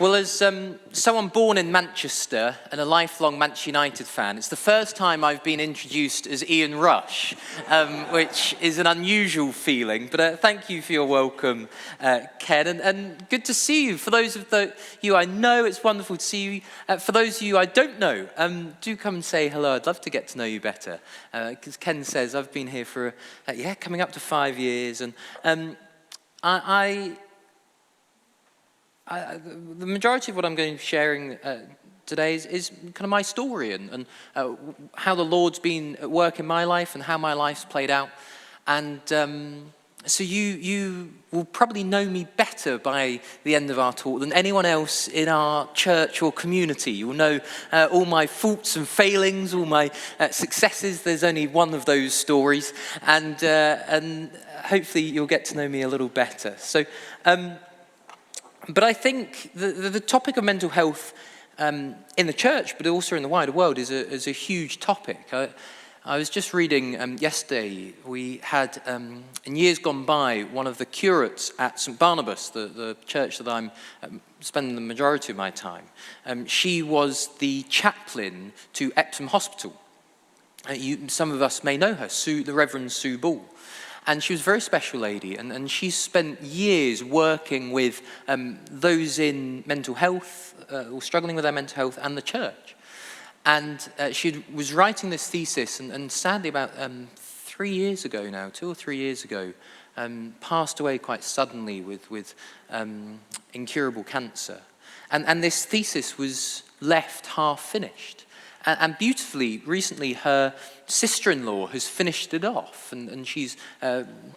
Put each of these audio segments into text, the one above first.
Well, as someone born in Manchester and a lifelong Manchester United fan, it's the first time I've been introduced as Ian Rush, which is an unusual feeling. But thank you for your welcome, Ken, and good to see you. For those of you I know, it's wonderful to see you. For those of you I don't know, do come and say hello. I'd love to get to know you better. Because Ken says I've been here for, coming up to 5 years, and the majority of what I'm going to be sharing today is kind of my story and how the Lord's been at work in my life and how my life's played out. And so you will probably know me better by the end of our talk than anyone else in our church or community. You will know all my faults and failings, all my successes. There's only one of those stories. And hopefully you'll get to know me a little better. So. But I think the topic of mental health in the church, but also in the wider world, is a huge topic. I was just reading yesterday, we had, in years gone by, one of the curates at St Barnabas, the church that I'm spending the majority of my time. She was the chaplain to Epsom Hospital. Some of us may know her, the Reverend Sue Ball. And she was a very special lady, and she spent years working with those in mental health, or struggling with their mental health, and the church. And she was writing this thesis, and sadly about 3 years ago now, 2 or 3 years ago, passed away quite suddenly with incurable cancer. And this thesis was left half finished. And beautifully, recently, her sister-in-law has finished it off, and she's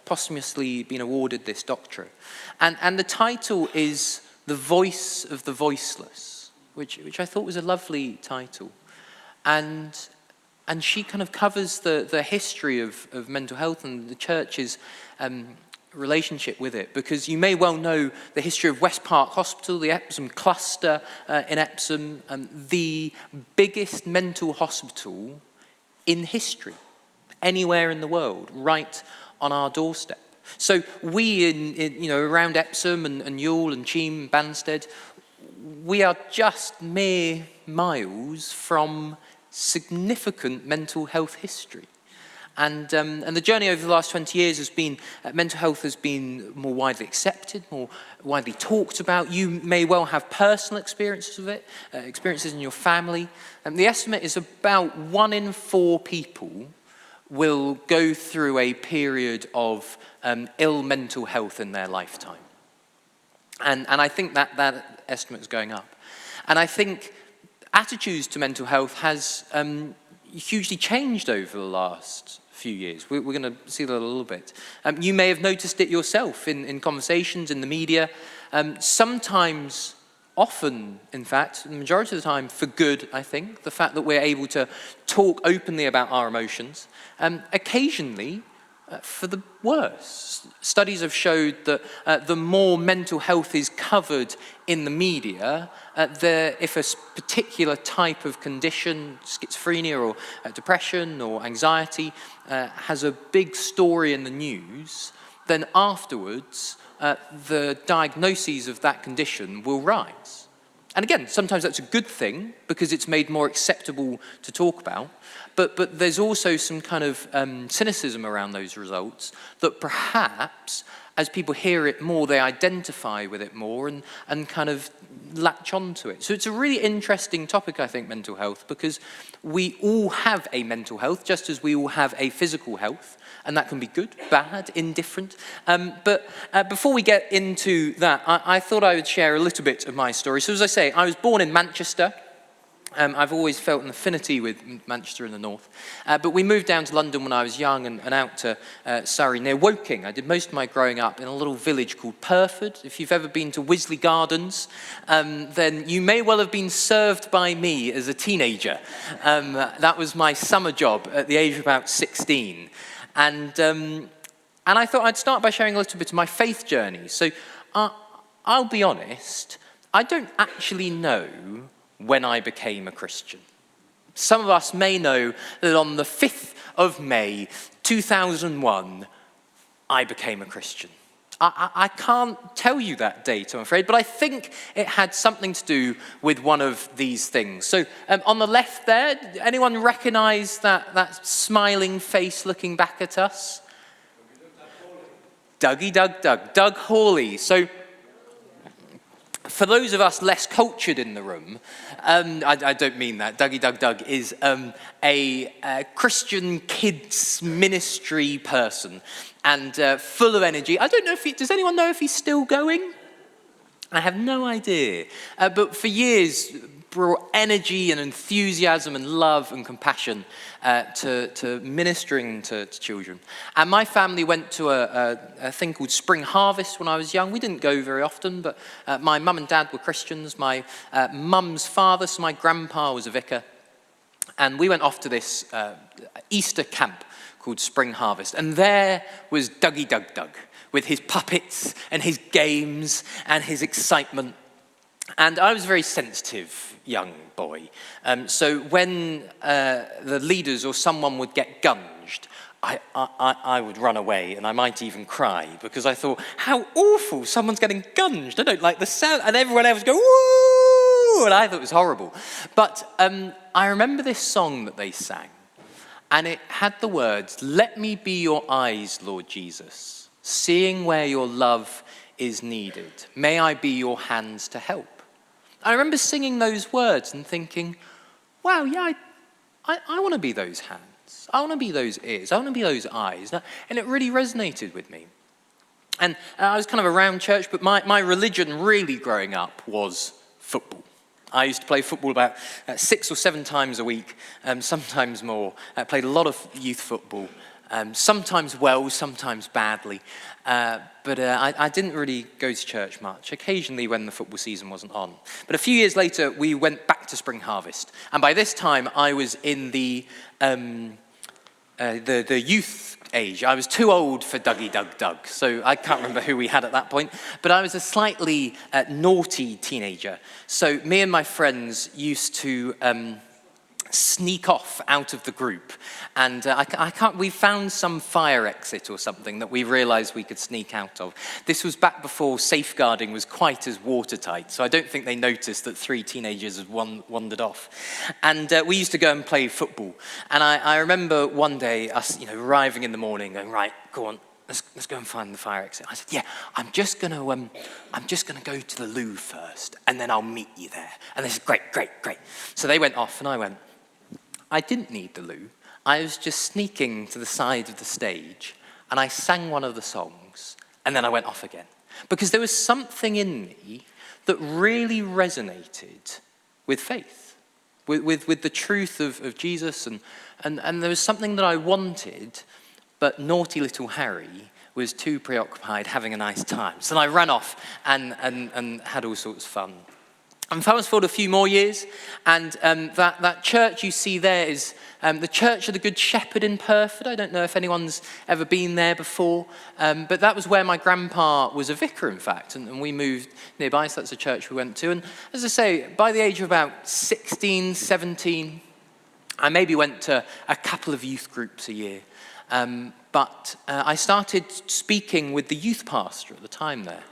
posthumously been awarded this doctorate. And the title is The Voice of the Voiceless, which I thought was a lovely title. And she kind of covers the history of mental health and the church's relationship with it, because you may well know the history of West Park Hospital, the Epsom cluster in Epsom, the biggest mental hospital in history, anywhere in the world, right on our doorstep. So we in around Epsom and Howell and Cheam, Banstead, we are just mere miles from significant mental health history. And the journey over the last 20 years has been, mental health has been more widely accepted, more widely talked about. You may well have personal experiences of it, experiences in your family. And the estimate is about 1 in 4 people will go through a period of ill mental health in their lifetime. And I think that estimate is going up. And I think attitudes to mental health has hugely changed over the last few years. We're going to see that a little bit. You may have noticed it yourself in conversations, in the media, sometimes, often, in fact, the majority of the time, for good, I think, the fact that we're able to talk openly about our emotions, occasionally for the worse. Studies have showed that the more mental health is covered in the media, if a particular type of condition, schizophrenia or depression or anxiety, has a big story in the news, then afterwards the diagnoses of that condition will rise. And again, sometimes that's a good thing because it's made more acceptable to talk about. But there's also some kind of cynicism around those results that perhaps as people hear it more, they identify with it more and kind of latch onto it. So it's a really interesting topic, I think, mental health, because we all have a mental health, just as we all have a physical health, and that can be good, bad, indifferent. But before we get into that, I thought I would share a little bit of my story. So as I say, I was born in Manchester. I've always felt an affinity with Manchester in the north. But we moved down to London when I was young and out to Surrey near Woking. I did most of my growing up in a little village called Purford. If you've ever been to Wisley Gardens, then you may well have been served by me as a teenager. That was my summer job at the age of about 16. And I thought I'd start by sharing a little bit of my faith journey. So I'll be honest, I don't actually know when I became a Christian. Some of us may know that on the 5th of May, 2001, I became a Christian. I can't tell you that date, I'm afraid, but I think it had something to do with one of these things. So on the left there, anyone recognise that smiling face looking back at us? Dougie Doug Hawley. So for those of us less cultured in the room, I don't mean that. Dougie Doug is a Christian kids ministry person and full of energy. I don't know does anyone know if he's still going? I have no idea. But for years, brought energy and enthusiasm and love and compassion to ministering to children. And my family went to a thing called Spring Harvest when I was young. We didn't go very often, but my mum and dad were Christians. My mum's father, so my grandpa, was a vicar. And we went off to this Easter camp called Spring Harvest. And there was Dougie Doug with his puppets and his games and his excitement. And I was a very sensitive young boy. So when the leaders or someone would get gunged, I would run away, and I might even cry, because I thought, how awful, someone's getting gunged. I don't like the sound. And everyone else go, woo! And I thought it was horrible. But I remember this song that they sang, and it had the words, "Let me be your eyes, Lord Jesus, seeing where your love is needed. May I be your hands to help." I remember singing those words and thinking, wow, yeah, I want to be those hands. I want to be those ears. I want to be those eyes. And it really resonated with me. And I was kind of around church, but my religion really growing up was football. I used to play football about 6 or 7 times a week, sometimes more. I played a lot of youth football. Sometimes well, sometimes badly. But I didn't really go to church much, occasionally when the football season wasn't on. But a few years later, we went back to Spring Harvest. And by this time, I was in the youth age. I was too old for Dougie Doug, so I can't remember who we had at that point. But I was a slightly naughty teenager. So me and my friends used to sneak off out of the group, and we found some fire exit or something that we realized we could sneak out of. This was back before safeguarding was quite as watertight, so I don't think they noticed that 3 teenagers had wandered off. And we used to go and play football, and I remember one day us arriving in the morning going, right, go on, let's go and find the fire exit. I said, yeah, I'm just gonna go to the loo first, and then I'll meet you there. And they said, great. So they went off, and I went. I didn't need the loo. I was just sneaking to the side of the stage, and I sang one of the songs, and then I went off again. Because there was something in me that really resonated with faith, with the truth of Jesus, and there was something that I wanted, but naughty little Harry was too preoccupied having a nice time. So I ran off and had all sorts of fun. And fast forward a few more years, and that church you see there is the Church of the Good Shepherd in Purford. I don't know if anyone's ever been there before, but that was where my grandpa was a vicar, in fact, and we moved nearby, so that's a church we went to. And as I say, by the age of about 16, 17, I maybe went to a couple of youth groups a year. But I started speaking with the youth pastor at the time there,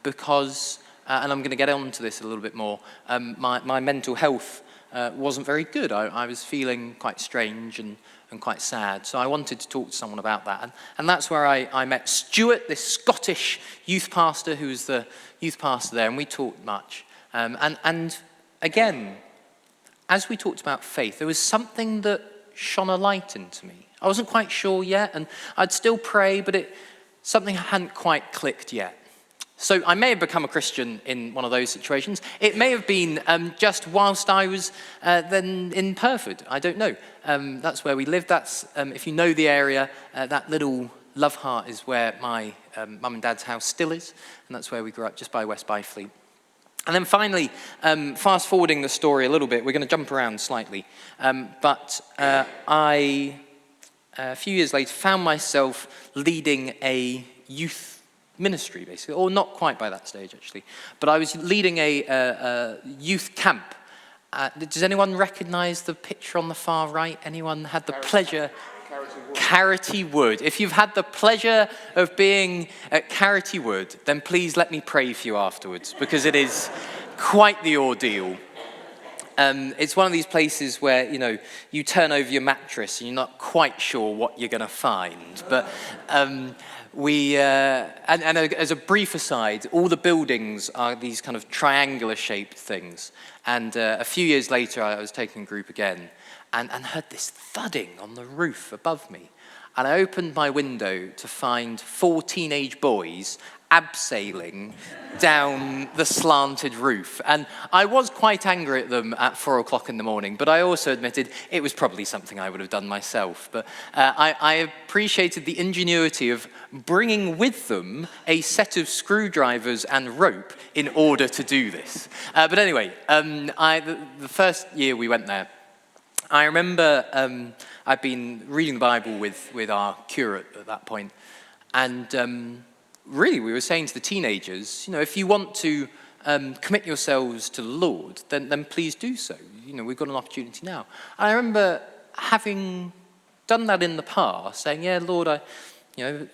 because... and I'm going to get on to this a little bit more, my mental health wasn't very good. I was feeling quite strange and quite sad. So I wanted to talk to someone about that. And that's where I met Stuart, this Scottish youth pastor who was the youth pastor there, and we talked much. And again, as we talked about faith, there was something that shone a light into me. I wasn't quite sure yet, and I'd still pray, but something hadn't quite clicked yet. So I may have become a Christian in one of those situations. It may have been just whilst I was then in Purford. I don't know. That's where we lived. That's, if you know the area, that little Love Heart is where my mum and dad's house still is. And that's where we grew up, just by West Byfleet. And then finally, fast forwarding the story a little bit, we're going to jump around slightly. But I, a few years later, found myself leading a youth ministry, basically, or not quite by that stage, actually. But I was leading a youth camp. Does anyone recognise the picture on the far right? Anyone had the pleasure? Carity Wood. If you've had the pleasure of being at Carity Wood, then please let me pray for you afterwards, because it is quite the ordeal. It's one of these places where, you turn over your mattress and you're not quite sure what you're going to find. But and as a brief aside, all the buildings are these kind of triangular-shaped things. And a few years later, I was taking a group again and heard this thudding on the roof above me. And I opened my window to find 4 teenage boys abseiling down the slanted roof. And I was quite angry at them at 4 o'clock in the morning, but I also admitted it was probably something I would have done myself. But I appreciated the ingenuity of bringing with them a set of screwdrivers and rope in order to do this. But anyway, the first year we went there, I remember I'd been reading the Bible with our curate at that point, and really we were saying to the teenagers, if you want to commit yourselves to the Lord, then please do so. We've got an opportunity now. And I remember having done that in the past, saying, yeah, Lord,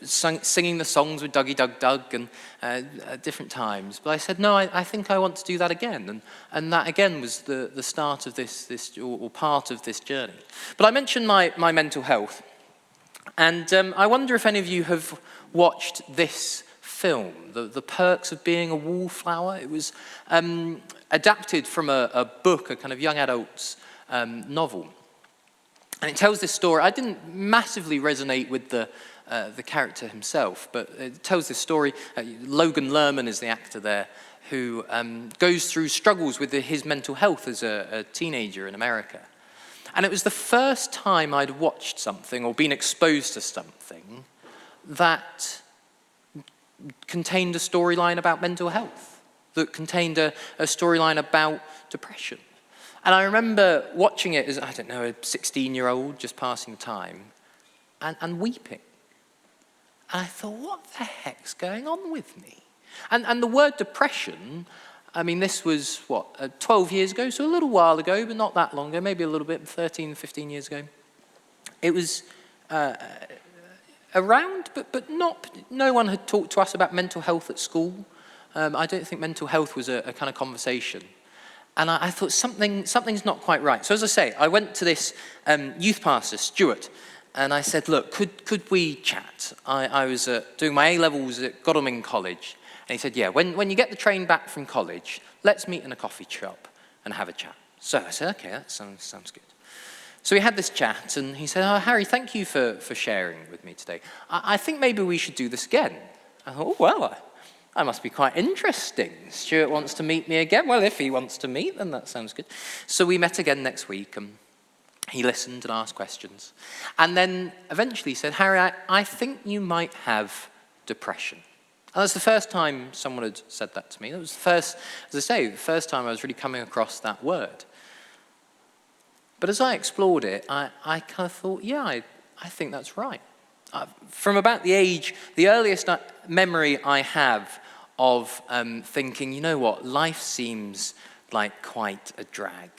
singing the songs with Dougie Doug Doug and at different times. But I said, no, I think I want to do that again. And that again was the start of this or part of this journey. But I mentioned my mental health. And I wonder if any of you have watched this film, The Perks of Being a Wallflower. It was adapted from a book, a kind of young adult's novel. And it tells this story. I didn't massively resonate with the character himself, but it tells this story. Logan Lerman is the actor there, who goes through struggles with his mental health as a teenager in America. And it was the first time I'd watched something or been exposed to something that contained a storyline about mental health, that contained a storyline about depression. And I remember watching it as, a 16-year-old just passing the time and weeping. And I thought, what the heck's going on with me? And the word depression, this was, 12 years ago, so a little while ago, but not that long ago, maybe a little bit, 13, 15 years ago. It was around, but no one had talked to us about mental health at school. I don't think mental health was a kind of conversation. And I thought something's not quite right. So as I say, I went to this youth pastor, Stuart, and I said, look, could we chat? I was doing my A-levels at Godalming College. And he said, yeah, when you get the train back from college, let's meet in a coffee shop and have a chat. So I said, okay, that sounds good. So we had this chat, and he said, Harry, thank you for sharing with me today. I think maybe we should do this again. I thought, I must be quite interesting. Stuart wants to meet me again. Well, if he wants to meet, then that sounds good. So we met again next week, and he listened and asked questions. And then eventually he said, Harry, I think you might have depression. And that's the first time someone had said that to me. That was the first time I was really coming across that word. But as I explored it, I kind of thought, yeah, I think that's right. From about the earliest memory I have of thinking, you know what, life seems like quite a drag.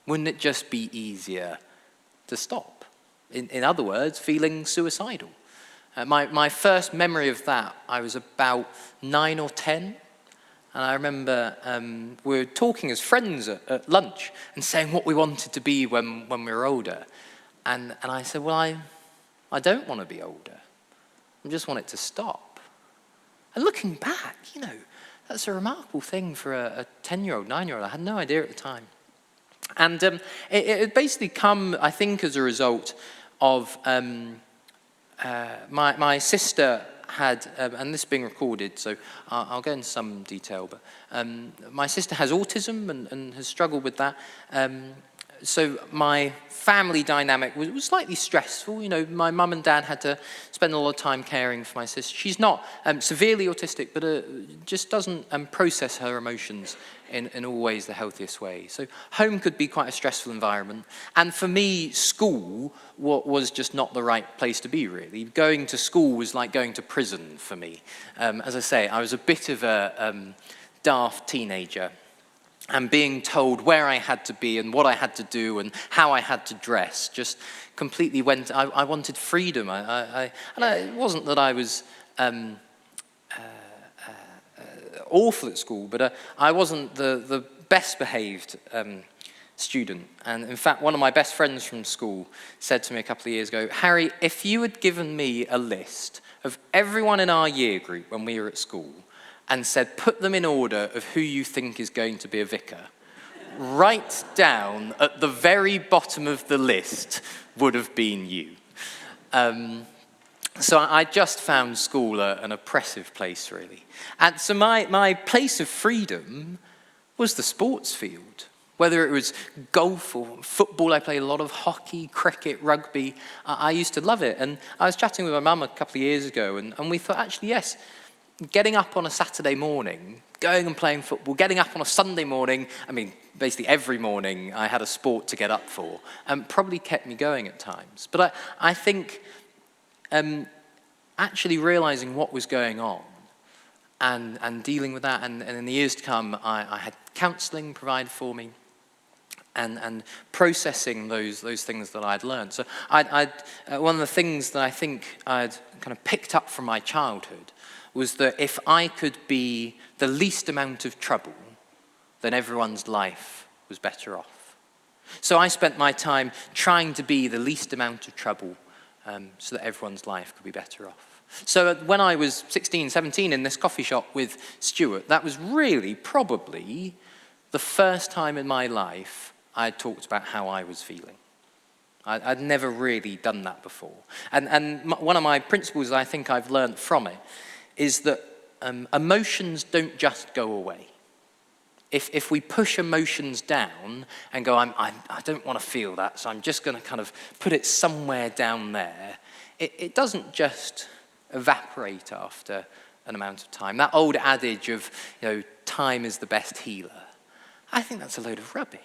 Wouldn't it just be easier to stop? In other words, feeling suicidal. My first memory of that, I was about 9 or 10. And I remember we were talking as friends at lunch and saying what we wanted to be when we were older. And I said, well, I don't want to be older. I just want it to stop. And looking back, that's a remarkable thing for a 10-year-old, 9-year-old. I had no idea at the time. And it had basically come, I think, as a result of my sister had, and this is being recorded, so I'll go into some detail, but my sister has autism and has struggled with that. So my family dynamic was slightly stressful. My mum and dad had to spend a lot of time caring for my sister. She's not severely autistic, but just doesn't process her emotions in always the healthiest way. So home could be quite a stressful environment. And for me, school was just not the right place to be, really. Going to school was like going to prison for me. As I say, I was a bit of a daft teenager. and being told where I had to be and what I had to do and how I had to dress just completely went. I wanted freedom. And it wasn't that I was awful at school, but I wasn't the best behaved student. And in fact, one of my best friends from school said to me a couple of years ago, Harry, if you had given me a list of everyone in our year group when we were at school and said, put them in order of who you think is going to be a vicar, right down at the very bottom of the list would have been you. So I just found school an oppressive place, really. And so my place of freedom was the sports field. Whether it was golf or football, I played a lot of hockey, cricket, rugby. I used to love it. And I was chatting with my mum a couple of years ago, and we thought, actually, yes, getting up on a Saturday morning, going and playing football, getting up on a Sunday morning, I mean, basically every morning I had a sport to get up for, probably kept me going at times. But I think actually realizing what was going on and dealing with that, and in the years to come, I had counselling provided for me, and processing those things that I'd learned. So one of the things that I think I'd kind of picked up from my childhood was that if I could be the least amount of trouble, then everyone's life was better off. So I spent my time trying to be the least amount of trouble so that everyone's life could be better off. So when I was 16, 17 in this coffee shop with Stuart, that was really probably the first time in my life I had talked about how I was feeling. I'd never really done that before. And one of my principles I think I've learned from it is that emotions don't just go away. If we push emotions down and go, I don't want to feel that, so I'm just going to kind of put it somewhere down there, it doesn't just evaporate after an amount of time. That old adage of, time is the best healer, I think that's a load of rubbish.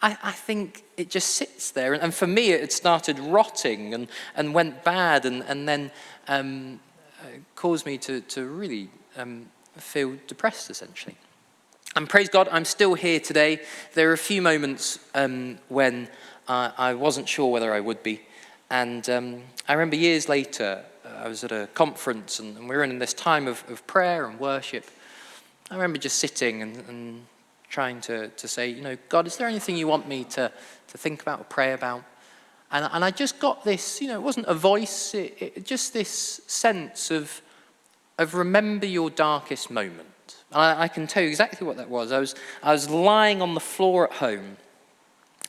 I think it just sits there. And for me, it started rotting and went bad and then caused me to really feel depressed, essentially. And praise God, I'm still here today. There are a few moments when I wasn't sure whether I would be. And I remember years later, I was at a conference and we were in this time of prayer and worship. I remember just sitting and trying to say, God, is there anything you want me to think about or pray about? And I just got this, it wasn't a voice, it just this sense of remember your darkest moment. And I can tell you exactly what that was. I was lying on the floor at home,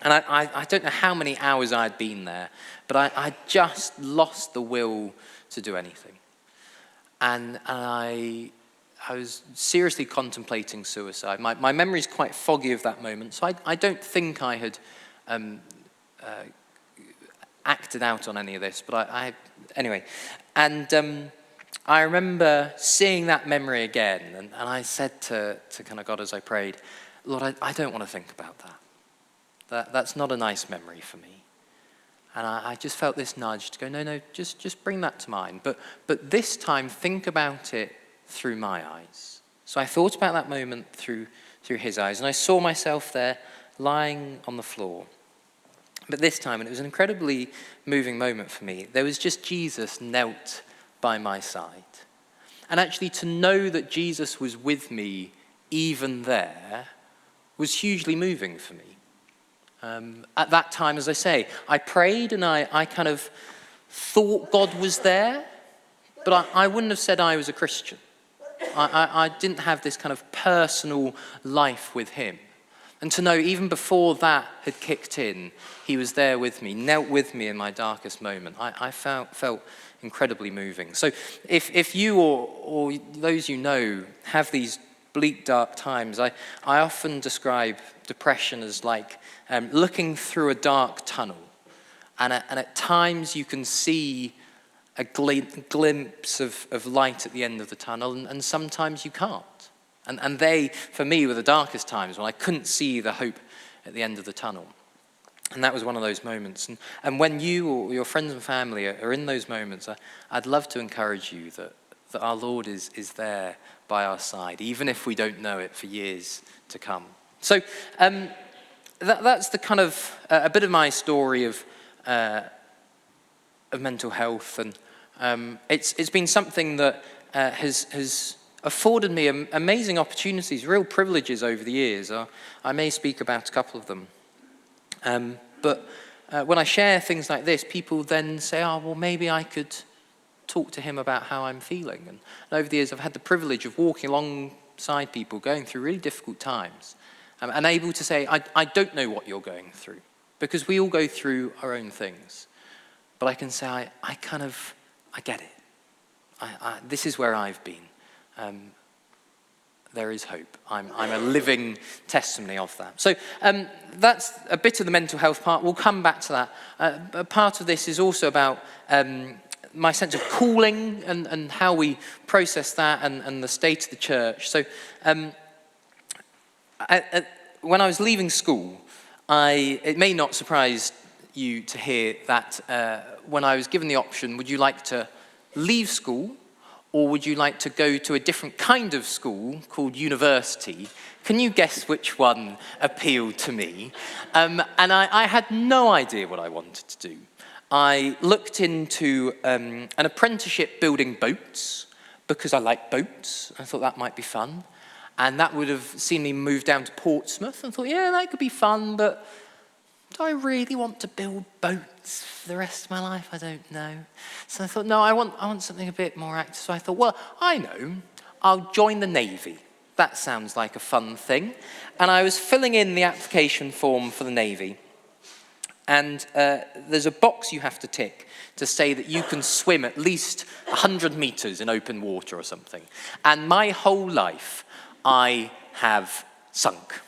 and I don't know how many hours I'd been there, but I just lost the will to do anything. And I was seriously contemplating suicide. My memory's quite foggy of that moment, so I don't think I had acted out on any of this, but anyway. And I remember seeing that memory again, and I said to kind of God as I prayed, Lord, I don't want to think about that. That's not a nice memory for me. And I just felt this nudge to go, no, just bring that to mind. But this time, think about it through my eyes. So I thought about that moment through his eyes, and I saw myself there lying on the floor. But this time, and it was an incredibly moving moment for me, there was just Jesus knelt by my side. And actually to know that Jesus was with me even there was hugely moving for me. At that time, as I say, I prayed and I kind of thought God was there, but I wouldn't have said I was a Christian. I didn't have this kind of personal life with him. And to know even before that had kicked in, he was there with me, knelt with me in my darkest moment. I felt incredibly moving. So if you or those you know have these bleak, dark times, I often describe depression as like looking through a dark tunnel. And at times you can see a glimpse of light at the end of the tunnel, and sometimes you can't. And they, for me, were the darkest times when I couldn't see the hope at the end of the tunnel. And that was one of those moments. And when you or your friends and family are in those moments, I'd love to encourage you that our Lord is there by our side, even if we don't know it for years to come. So that's the kind of a bit of my story of mental health, and it's been something that has afforded me amazing opportunities, real privileges over the years. I may speak about a couple of them. But when I share things like this, people then say, oh, well, maybe I could talk to him about how I'm feeling. And over the years, I've had the privilege of walking alongside people going through really difficult times, and able to say, I don't know what you're going through, because we all go through our own things. But I can say, I get it. This is where I've been. There is hope. I'm a living testimony of that. So that's a bit of the mental health part. We'll come back to that. A part of this is also about my sense of calling and how we process that, and the state of the church. So when I was leaving school, it may not surprise you to hear that when I was given the option, would you like to leave school, or would you like to go to a different kind of school called university? Can you guess which one appealed to me? And I had no idea what I wanted to do. I looked into an apprenticeship building boats, because I like boats. I thought that might be fun. And that would have seen me move down to Portsmouth. I thought, yeah, that could be fun, but do I really want to build boats for the rest of my life? I don't know. So I thought, no, I want something a bit more active. So I thought, well, I know, I'll join the Navy. That sounds like a fun thing. And I was filling in the application form for the Navy. And there's a box you have to tick to say that you can swim at least 100 meters in open water or something. And my whole life, I have sunk.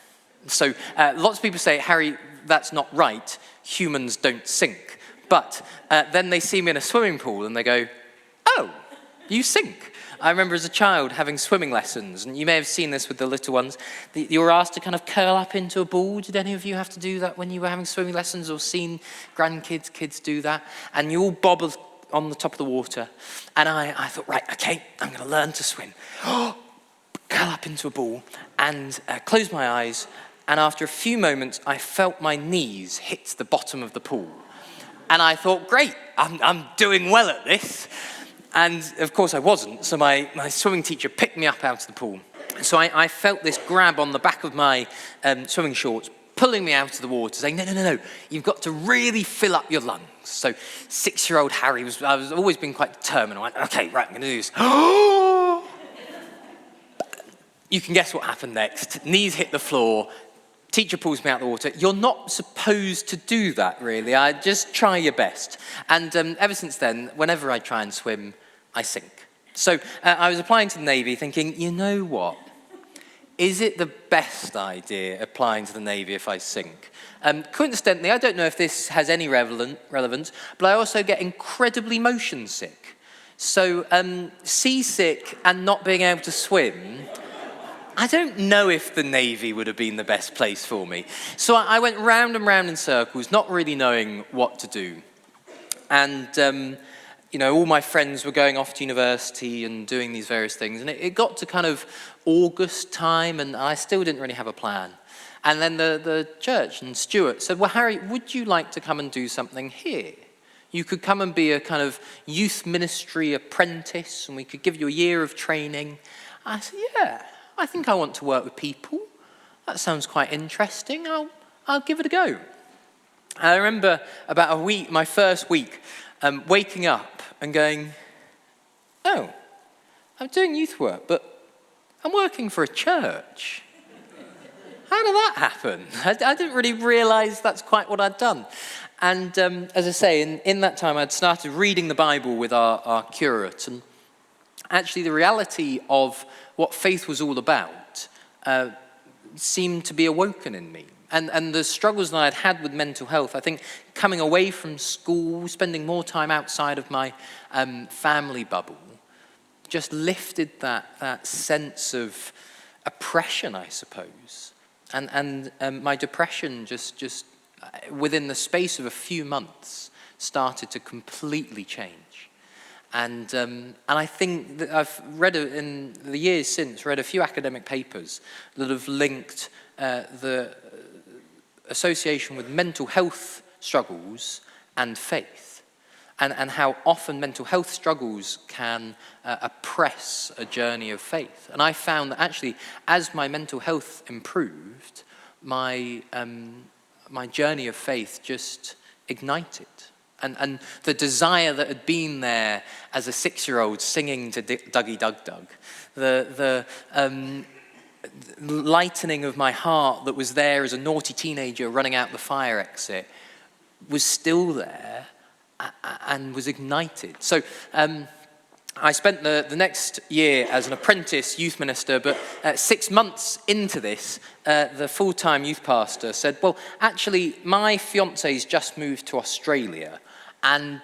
So lots of people say, Harry, that's not right. Humans don't sink. But then they see me in a swimming pool and they go, oh, you sink. I remember as a child having swimming lessons, and you may have seen this with the little ones. You were asked to kind of curl up into a ball. Did any of you have to do that when you were having swimming lessons, or seen grandkids, kids do that? And you all bob on the top of the water. And I thought, right, okay, I'm going to learn to swim. Curl up into a ball and close my eyes. And after a few moments, I felt my knees hit the bottom of the pool. And I thought, great, I'm doing well at this. And of course I wasn't, so my swimming teacher picked me up out of the pool. So I felt this grab on the back of my swimming shorts, pulling me out of the water, saying, no, you've got to really fill up your lungs. So 6-year-old Harry I was always been quite determined. I went, okay, right, I'm going to do this. You can guess what happened next. Knees hit the floor. Teacher pulls me out of the water. You're not supposed to do that, really. I just try your best. And ever since then, whenever I try and swim, I sink. So I was applying to the Navy thinking, you know what? Is it the best idea applying to the Navy if I sink? Coincidentally, I don't know if this has any relevance, but I also get incredibly motion sick. So seasick and not being able to swim, I don't know if the Navy would have been the best place for me. So I went round and round in circles, not really knowing what to do. And, all my friends were going off to university and doing these various things. And it got to kind of August time, and I still didn't really have a plan. And then the church and Stuart said, well, Harry, would you like to come and do something here? You could come and be a kind of youth ministry apprentice, and we could give you a year of training. I said, yeah. I think I want to work with people. That sounds quite interesting. I'll give it a go. I remember about my first week, waking up and going, oh, I'm doing youth work, but I'm working for a church. How did that happen? I didn't really realise that's quite what I'd done. And as I say, in that time, I'd started reading the Bible with our curate, and actually the reality of what faith was all about seemed to be awoken in me. And the struggles that I'd had with mental health, I think coming away from school, spending more time outside of my family bubble, just lifted that sense of oppression, I suppose. And my depression just within the space of a few months started to completely change. And I think that I've read, in the years since, read a few academic papers that have linked the association with mental health struggles and faith, and how often mental health struggles can oppress a journey of faith. And I found that actually, as my mental health improved, my journey of faith just ignited. And the desire that had been there as a 6-year-old singing to Dougie Doug Doug, the lightening of my heart that was there as a naughty teenager running out the fire exit was still there and was ignited. So I spent the next year as an apprentice youth minister, but 6 months into this, the full-time youth pastor said, well, actually, my fiance's just moved to Australia, and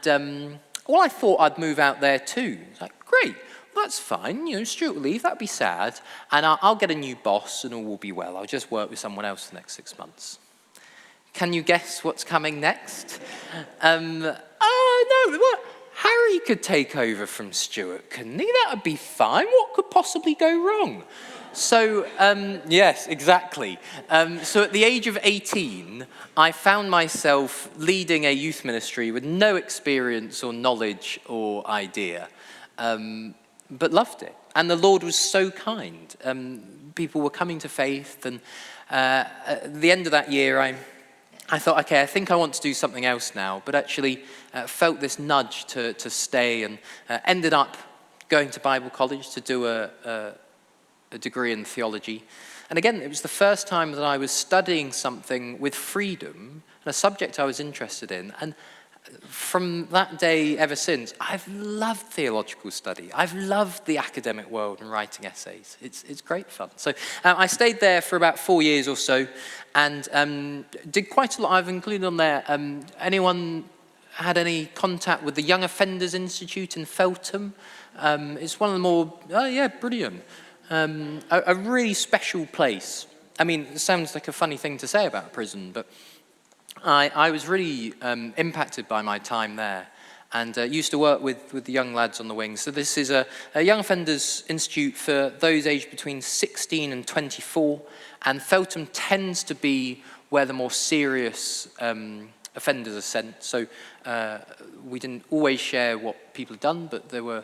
well, I thought I'd move out there too. It's like, great, well, that's fine, Stuart will leave, that'd be sad, and I'll get a new boss and all will be well. I'll just work with someone else the next 6 months. Can you guess what's coming next? Oh, no, what? Harry could take over from Stuart, couldn't he? That would be fine. What could possibly go wrong? So, yes, exactly. So at the age of 18, I found myself leading a youth ministry with no experience or knowledge or idea, but loved it. And the Lord was so kind. People were coming to faith, and at the end of that year, I thought, okay, I think I want to do something else now, but actually felt this nudge to stay, and ended up going to Bible college to do a degree in theology. And again, it was the first time that I was studying something with freedom, and a subject I was interested in. And from that day ever since, I've loved theological study. I've loved the academic world and writing essays. It's great fun. So I stayed there for about 4 years or so, and did quite a lot. I've included on there, anyone had any contact with the Young Offenders Institute in Feltham? It's one of the more, oh yeah, brilliant. A really special place. I mean, it sounds like a funny thing to say about a prison, but I was really impacted by my time there, and used to work with the young lads on the wing. So this is a Young Offenders Institute for those aged between 16 and 24, and Feltham tends to be where the more serious offenders are sent. So we didn't always share what people had done, but there were,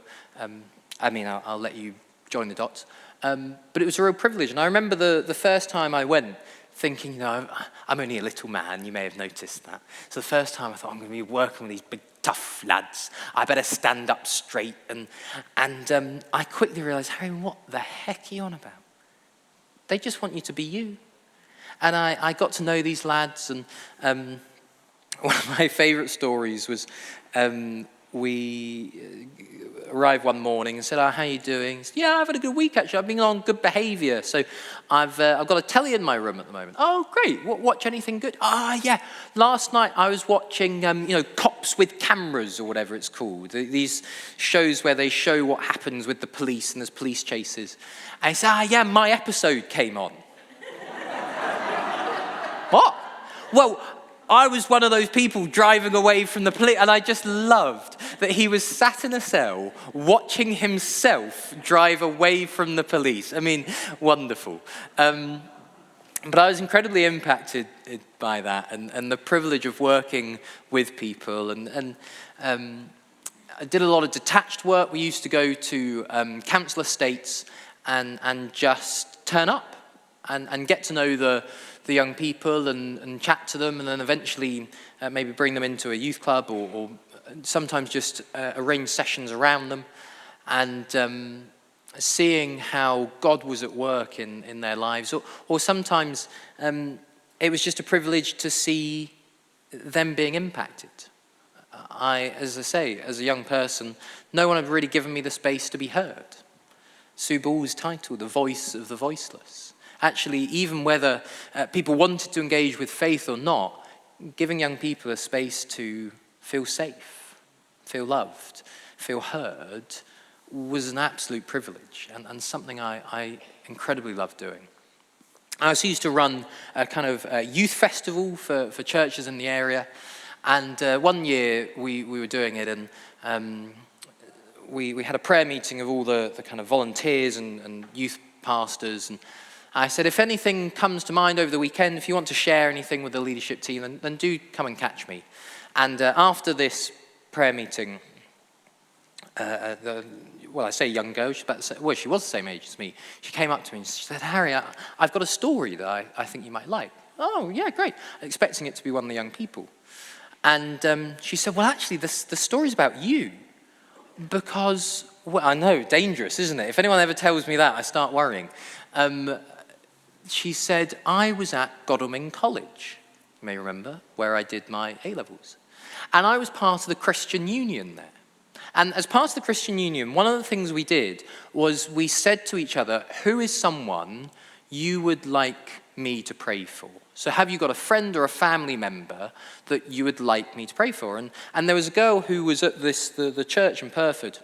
I'll let you join the dots. But it was a real privilege, and I remember the first time I went, thinking, I'm only a little man, you may have noticed that. So the first time I thought, I'm going to be working with these big, tough lads. I better stand up straight. And I quickly realised, Harry, what the heck are you on about? They just want you to be you. And I got to know these lads, and one of my favourite stories was we arrived one morning and said, how are you doing? He said, yeah, I've had a good week, actually. I've been on good behaviour. So I've got a telly in my room at the moment. Oh, great. Watch anything good? Yeah. Last night I was watching, Cops with Cameras, or whatever it's called. These shows where they show what happens with the police, and there's police chases. And he said, yeah, my episode came on. What? Well, I was one of those people driving away from the police, and I just loved that he was sat in a cell watching himself drive away from the police. I mean, wonderful. But I was incredibly impacted by that, and the privilege of working with people. And I did a lot of detached work. We used to go to council estates and just turn up and get to know the young people and chat to them, and then eventually maybe bring them into a youth club, or sometimes just arrange sessions around them, and seeing how God was at work in their lives. Or sometimes it was just a privilege to see them being impacted. As I say, as a young person, no one had really given me the space to be heard. Sue Ball's title, The Voice of the Voiceless. Actually, even whether people wanted to engage with faith or not, giving young people a space to feel safe, feel loved, feel heard, was an absolute privilege, and something I incredibly loved doing. I also used to run a kind of youth festival for churches in the area, and one year we were doing it, and we had a prayer meeting of all the kind of volunteers and youth pastors, and I said, if anything comes to mind over the weekend, if you want to share anything with the leadership team, then do come and catch me. And after this prayer meeting, I say young girl, she was the same age as me. She came up to me and she said, Harry, I've got a story that I think you might like. Oh, yeah, great. Expecting it to be one of the young people. And she said, well, actually, the story's about you. Because, well, I know, dangerous, isn't it? If anyone ever tells me that, I start worrying. She said, I was at Godalming College, you may remember, where I did my A-levels. And I was part of the Christian Union there. And as part of the Christian Union, one of the things we did was we said to each other, who is someone you would like me to pray for? So have you got a friend or a family member that you would like me to pray for? And there was a girl who was at the church in Perford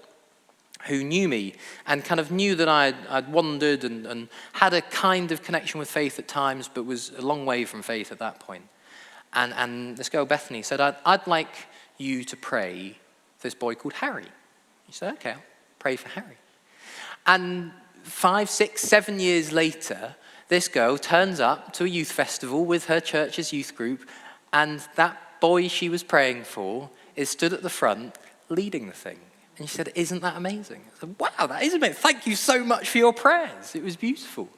who knew me and kind of knew that I'd wandered and had a kind of connection with faith at times, but was a long way from faith at that point. And this girl, Bethany, said, I'd like you to pray for this boy called Harry. He said, okay, I'll pray for Harry. And 5, 6, 7 years later, this girl turns up to a youth festival with her church's youth group, and that boy she was praying for is stood at the front leading the thing. And she said, isn't that amazing? I said, wow, that is amazing. Thank you so much for your prayers. It was beautiful.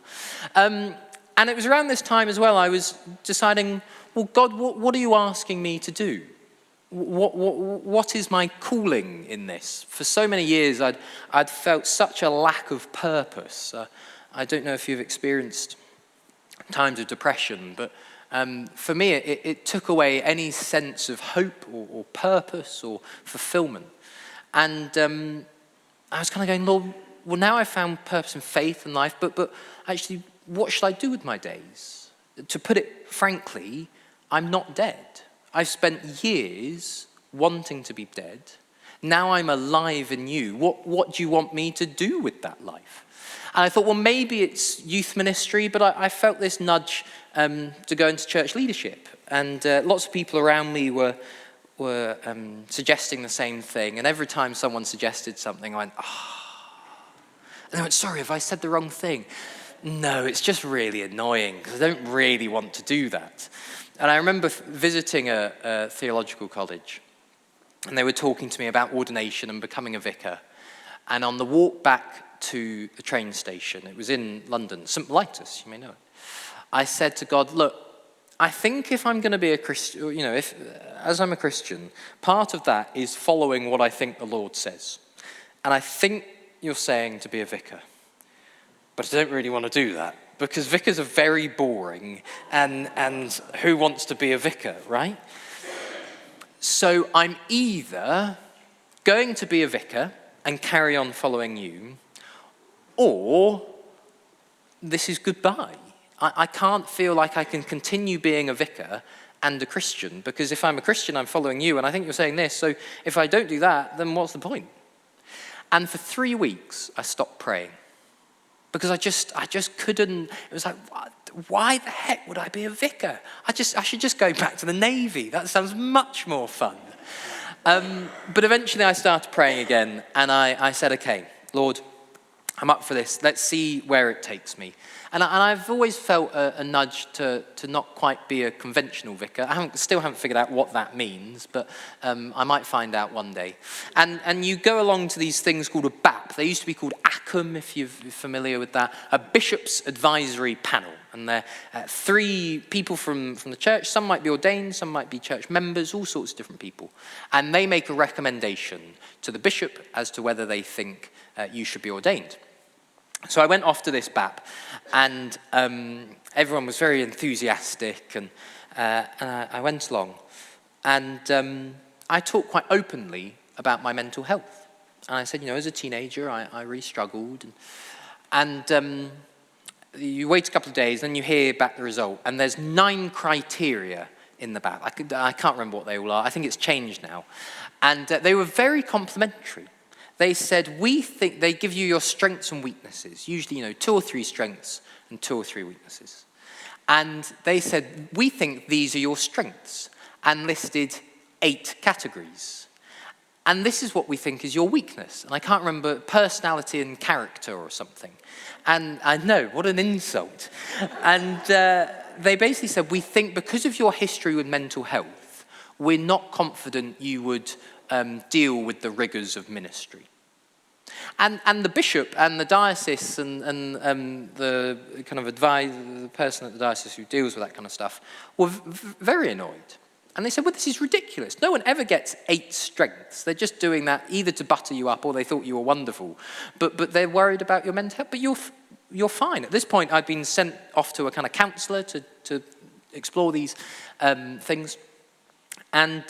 And it was around this time as well, I was deciding, well, God, what are you asking me to do? What is my calling in this? For so many years, I'd felt such a lack of purpose. I don't know if you've experienced times of depression, but for me, it took away any sense of hope or purpose or fulfillment. And I was kind of going, Lord, well, now I've found purpose and faith in life, but actually, what should I do with my days? To put it frankly, I'm not dead. I've spent years wanting to be dead. Now I'm alive in you. What do you want me to do with that life? And I thought, well, maybe it's youth ministry, but I felt this nudge to go into church leadership. And lots of people around me were suggesting the same thing. And every time someone suggested something, I went, And I went, sorry, have I said the wrong thing? No, it's just really annoying because I don't really want to do that. And I remember visiting a theological college, and they were talking to me about ordination and becoming a vicar. And on the walk back to the train station, it was in London, St Barnabas, you may know it, I said to God, look, I think if I'm going to be a Christian, as I'm a Christian, part of that is following what I think the Lord says. And I think you're saying to be a vicar. But I don't really want to do that, because vicars are very boring, and who wants to be a vicar, right? So I'm either going to be a vicar and carry on following you, or this is goodbye. I can't feel like I can continue being a vicar and a Christian, because if I'm a Christian, I'm following you, and I think you're saying this, so if I don't do that, then what's the point? And for 3 weeks, I stopped praying. Because I just couldn't, it was like, why the heck would I be a vicar? I should just go back to the Navy. That sounds much more fun. But eventually I started praying again, and I said, okay, Lord, I'm up for this. Let's see where it takes me. And I've always felt a nudge to not quite be a conventional vicar. I still haven't figured out what that means, but I might find out one day. And you go along to these things called a BAP. They used to be called ACUM, if you're familiar with that, a Bishop's Advisory Panel. And they're 3 people from the church. Some might be ordained, some might be church members, all sorts of different people. And they make a recommendation to the bishop as to whether they think you should be ordained. So I went off to this BAP, and everyone was very enthusiastic, and I went along. And I talked quite openly about my mental health. And I said, as a teenager, I really struggled. And you wait a couple of days, then you hear back the result, and there's 9 criteria in the BAP. I can't remember what they all are. I think it's changed now. And they were very complimentary. They said, we think, they give you your strengths and weaknesses, usually, 2 or 3 strengths and 2 or 3 weaknesses. And they said, we think these are your strengths, and listed 8 categories. And this is what we think is your weakness. And I can't remember, personality and character or something. And I know, what an insult. And they basically said, we think because of your history with mental health, we're not confident you would deal with the rigors of ministry. And the bishop and the diocese and the kind of the person at the diocese who deals with that kind of stuff were very annoyed. And they said, well, this is ridiculous. No one ever gets 8 strengths. They're just doing that either to butter you up or they thought you were wonderful. But they're worried about your mental health. But you're fine. At this point, I'd been sent off to a kind of counsellor to explore these things. And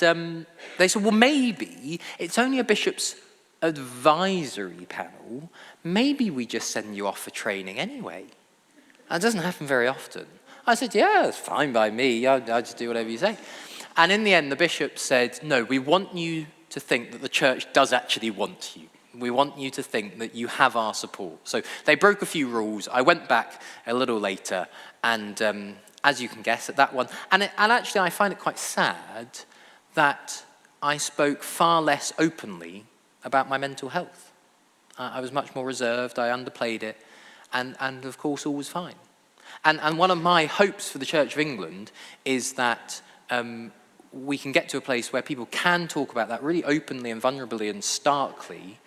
they said, well, maybe it's only a bishop's advisory panel. Maybe we just send you off for training anyway. That doesn't happen very often. I said, yeah, it's fine by me. I just do whatever you say. And in the end, the bishop said, no, we want you to think that the church does actually want you. We want you to think that you have our support. So they broke a few rules. I went back a little later, and as you can guess, at that one, and actually I find it quite sad that I spoke far less openly about my mental health. I was much more reserved. I underplayed it, and of course all was fine. And one of my hopes for the Church of England is that we can get to a place where people can talk about that really openly and vulnerably and starkly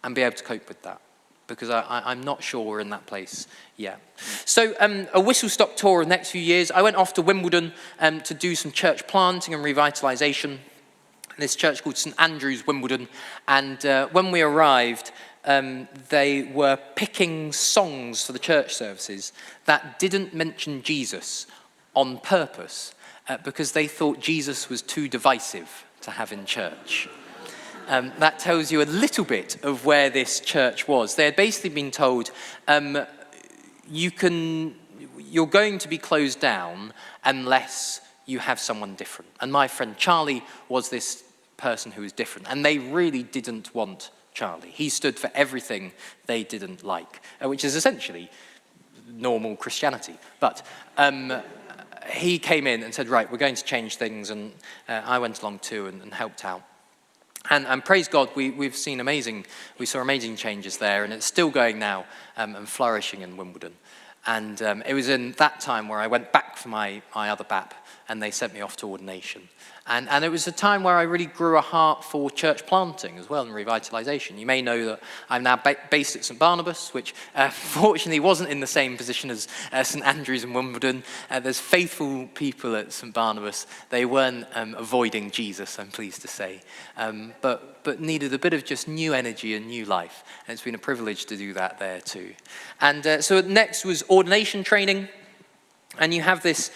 and be able to cope with that. Because I'm not sure we're in that place yet. So a whistle-stop tour of the next few years. I went off to Wimbledon to do some church planting and revitalisation. This church called St Andrew's, Wimbledon. And when we arrived, they were picking songs for the church services that didn't mention Jesus on purpose because they thought Jesus was too divisive to have in church. That tells you a little bit of where this church was. They had basically been told, you're going to be closed down unless you have someone different. And my friend Charlie was this person who was different. And they really didn't want Charlie. He stood for everything they didn't like, which is essentially normal Christianity. But he came in and said, right, we're going to change things. And I went along too and helped out. And praise God, we saw amazing changes there, and it's still going now and flourishing in Wimbledon. And it was in that time where I went back for my other BAP, and they sent me off to ordination. And it was a time where I really grew a heart for church planting as well and revitalisation. You may know that I'm now based at St Barnabas, which fortunately wasn't in the same position as St Andrews and Wimbledon. There's faithful people at St Barnabas. They weren't avoiding Jesus, I'm pleased to say, but needed a bit of just new energy and new life. And it's been a privilege to do that there too. And so next was ordination training. And you have this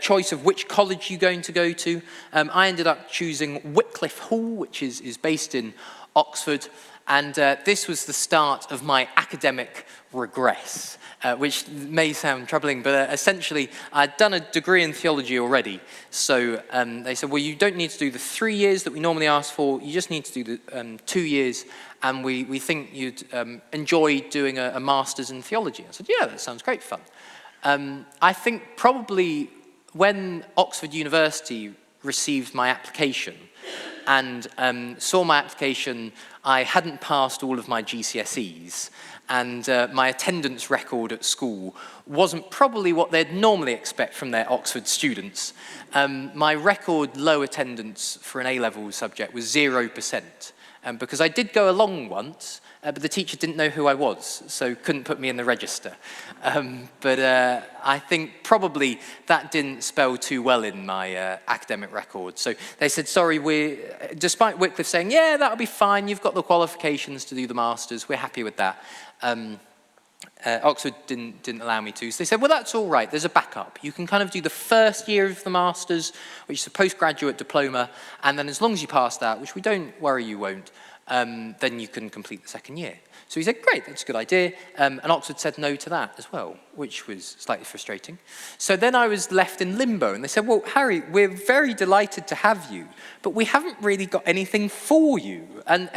choice of which college you're going to go to. I ended up choosing Wycliffe Hall, which is based in Oxford. And this was the start of my academic regress, which may sound troubling, but essentially I'd done a degree in theology already. So they said, well, you don't need to do the 3 years that we normally ask for. You just need to do the 2 years. And we think you'd enjoy doing a master's in theology. I said, yeah, that sounds great fun. I think probably when Oxford University received my application and saw my application, I hadn't passed all of my GCSEs, and my attendance record at school wasn't probably what they'd normally expect from their Oxford students. My record low attendance for an A-level subject was 0%, because I did go along once, but the teacher didn't know who I was, so couldn't put me in the register. But I think probably that didn't spell too well in my academic record. So they said, sorry, despite Wycliffe saying, yeah, that'll be fine, you've got the qualifications to do the masters, we're happy with that. Oxford didn't allow me to. So they said, well, that's all right, there's a backup. You can kind of do the first year of the masters, which is a postgraduate diploma, and then as long as you pass that, which we don't worry you won't, then you can complete the second year. So he said, great, that's a good idea. And Oxford said no to that as well, which was slightly frustrating. So then I was left in limbo, and they said, well, Harry, we're very delighted to have you, but we haven't really got anything for you. And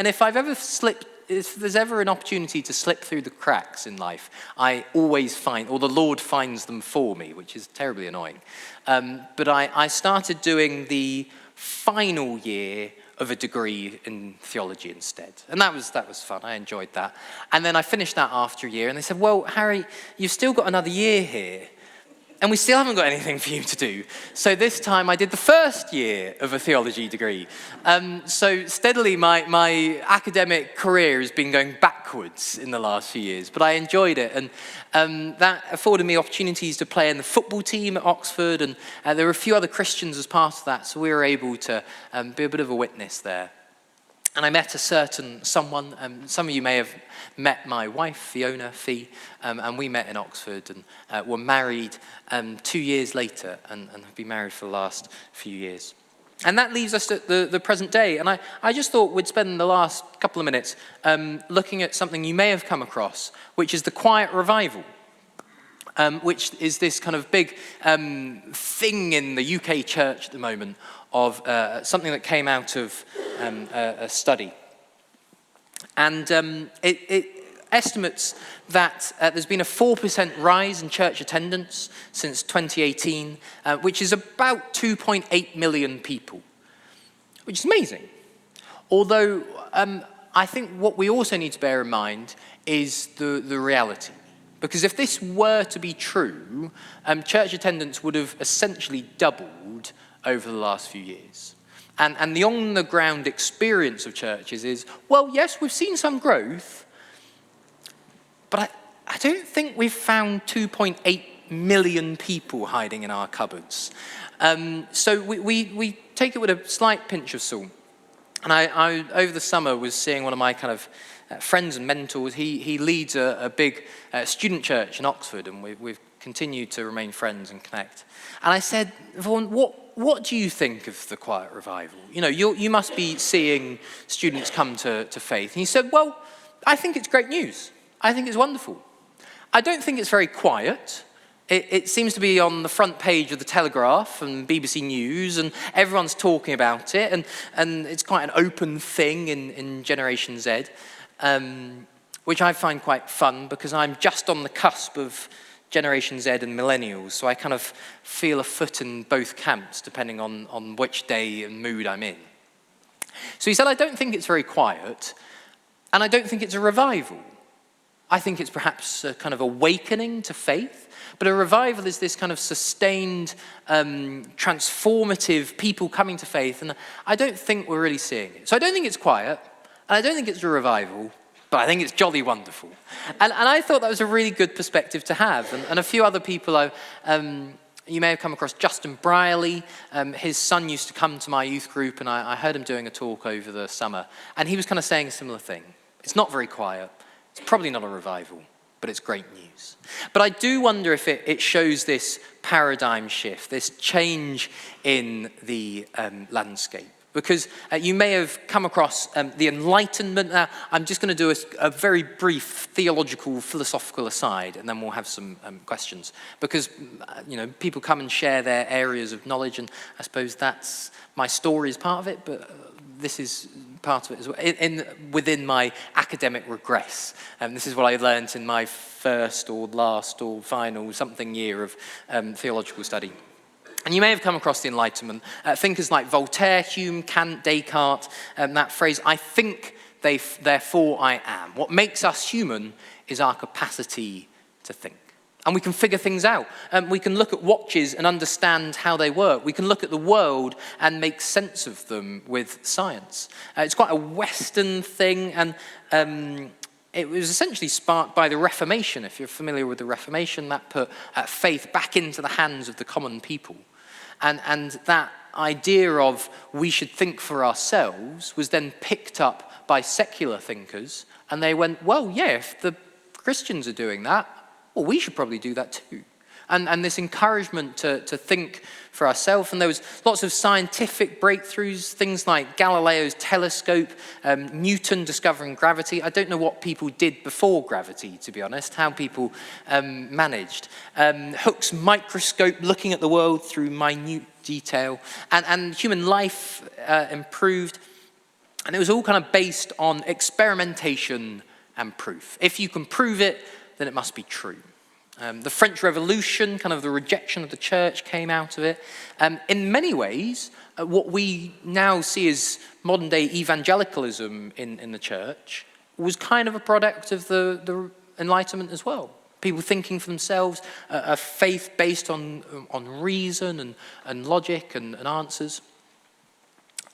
if there's ever an opportunity to slip through the cracks in life, I always find, or the Lord finds them for me, which is terribly annoying. But I started doing the final year of a degree in theology instead. And that was fun. I enjoyed that. And then I finished that after a year, and they said, well, Harry, you've still got another year here, and we still haven't got anything for you to do. So this time I did the first year of a theology degree. So steadily my academic career has been going backwards in the last few years, but I enjoyed it. And that afforded me opportunities to play in the football team at Oxford, and there were a few other Christians as part of that, so we were able to be a bit of a witness there. And I met a certain someone, some of you may have met my wife, Fiona Fee, and we met in Oxford and were married 2 years later and have been married for the last few years. And that leaves us at the present day. And I just thought we'd spend the last couple of minutes looking at something you may have come across, which is the quiet revival. Which is this kind of big thing in the UK church at the moment of something that came out of a study. And it estimates that there's been a 4% rise in church attendance since 2018, which is about 2.8 million people, which is amazing. Although I think what we also need to bear in mind is the reality. Because if this were to be true, church attendance would have essentially doubled over the last few years. And the on-the-ground experience of churches is, well, yes, we've seen some growth, but I don't think we've found 2.8 million people hiding in our cupboards. So we take it with a slight pinch of salt. And I over the summer was seeing one of my kind of friends and mentors. He leads a big student church in Oxford, and we've continued to remain friends and connect. And I said, Vaughan, what do you think of the quiet revival? You know, you must be seeing students come to faith. And he said, well, I think it's great news. I think it's wonderful. I don't think it's very quiet. It seems to be on the front page of the Telegraph and BBC News, and everyone's talking about it, and it's quite an open thing in Generation Z. Which I find quite fun because I'm just on the cusp of Generation Z and millennials, so I kind of feel a foot in both camps depending on which day and mood I'm in. So he said, I don't think it's very quiet, and I don't think it's a revival. I think it's perhaps a kind of awakening to faith, but a revival is this kind of sustained, transformative people coming to faith, and I don't think we're really seeing it. So I don't think it's quiet, and I don't think it's a revival, but I think it's jolly wonderful. And I thought that was a really good perspective to have. And a few other people, you may have come across Justin Brierley. His son used to come to my youth group, and I heard him doing a talk over the summer. And he was kind of saying a similar thing. It's not very quiet. It's probably not a revival, but it's great news. But I do wonder if it shows this paradigm shift, this change in the landscape. Because you may have come across the Enlightenment. Now, I'm just going to do a very brief theological, philosophical aside, and then we'll have some questions. Because, people come and share their areas of knowledge, and I suppose that's my story is part of it, but this is part of it as well. Within my academic regress, this is what I learned in my first or last or final something year of theological study. And you may have come across the Enlightenment. Thinkers like Voltaire, Hume, Kant, Descartes, that phrase, I think, therefore I am. What makes us human is our capacity to think. And we can figure things out. We can look at watches and understand how they work. We can look at the world and make sense of them with science. It's quite a Western thing, and it was essentially sparked by the Reformation. If you're familiar with the Reformation, that put faith back into the hands of the common people. And that idea of we should think for ourselves was then picked up by secular thinkers, and they went, well, yeah, if the Christians are doing that, well, we should probably do that too. And this encouragement to think for ourselves. And there was lots of scientific breakthroughs, things like Galileo's telescope, Newton discovering gravity. I don't know what people did before gravity, to be honest, how people managed. Hooke's microscope, looking at the world through minute detail. And human life improved. And it was all kind of based on experimentation and proof. If you can prove it, then it must be true. The French Revolution, kind of the rejection of the church came out of it. In many ways, what we now see as modern day evangelicalism in the church was kind of a product of the Enlightenment as well. People thinking for themselves, a faith based on reason and logic and answers.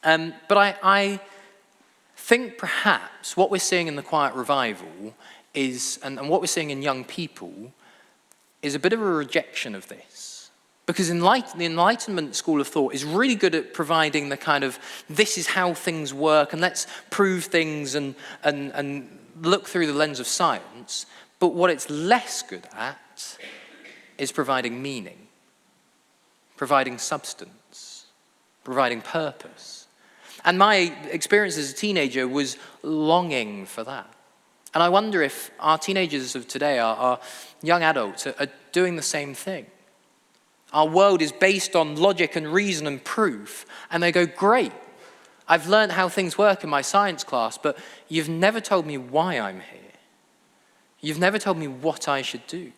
But I think perhaps what we're seeing in the Quiet Revival is, and what we're seeing in young people, is a bit of a rejection of this. Because the Enlightenment school of thought is really good at providing the kind of, this is how things work, and let's prove things and look through the lens of science. But what it's less good at is providing meaning, providing substance, providing purpose. And my experience as a teenager was longing for that. And I wonder if our teenagers of today, our young adults, are doing the same thing. Our world is based on logic and reason and proof, and they go, great, I've learned how things work in my science class, but you've never told me why I'm here. You've never told me what I should do.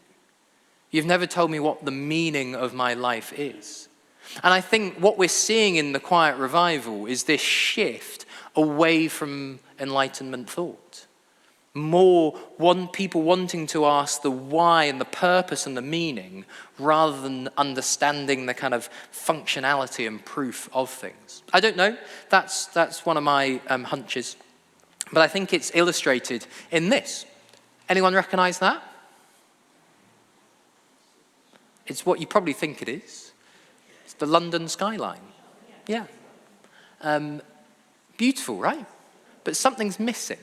You've never told me what the meaning of my life is. And I think what we're seeing in the Quiet Revival is this shift away from Enlightenment thought. More people wanting to ask the why and the purpose and the meaning rather than understanding the kind of functionality and proof of things. I don't know. That's one of my hunches. But I think it's illustrated in this. Anyone recognize that? It's what you probably think it is. It's the London skyline. Yeah. Beautiful, right? But something's missing.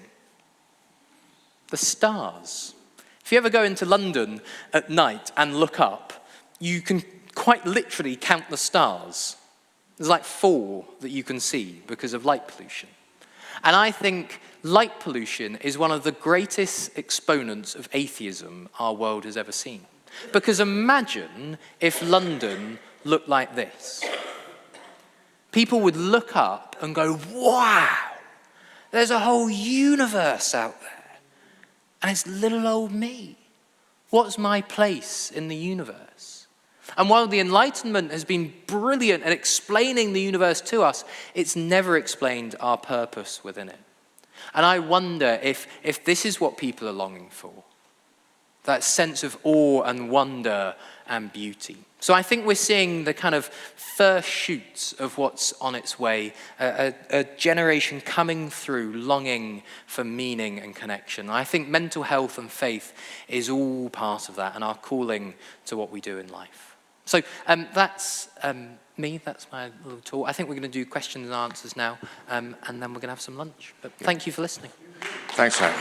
The stars. If you ever go into London at night and look up, you can quite literally count the stars. There's like 4 that you can see because of light pollution. And I think light pollution is one of the greatest exponents of atheism our world has ever seen. Because imagine if London looked like this. People would look up and go, wow, there's a whole universe out there. And it's little old me. What's my place in the universe? And while the Enlightenment has been brilliant at explaining the universe to us, it's never explained our purpose within it. And I wonder if this is what people are longing for. That sense of awe and wonder and beauty. So I think we're seeing the kind of first shoots of what's on its way, a generation coming through longing for meaning and connection. And I think mental health and faith is all part of that and our calling to what we do in life. So that's me, that's my little talk. I think we're going to do questions and answers now, and then we're going to have some lunch. But thank you for listening. Thanks, Harry.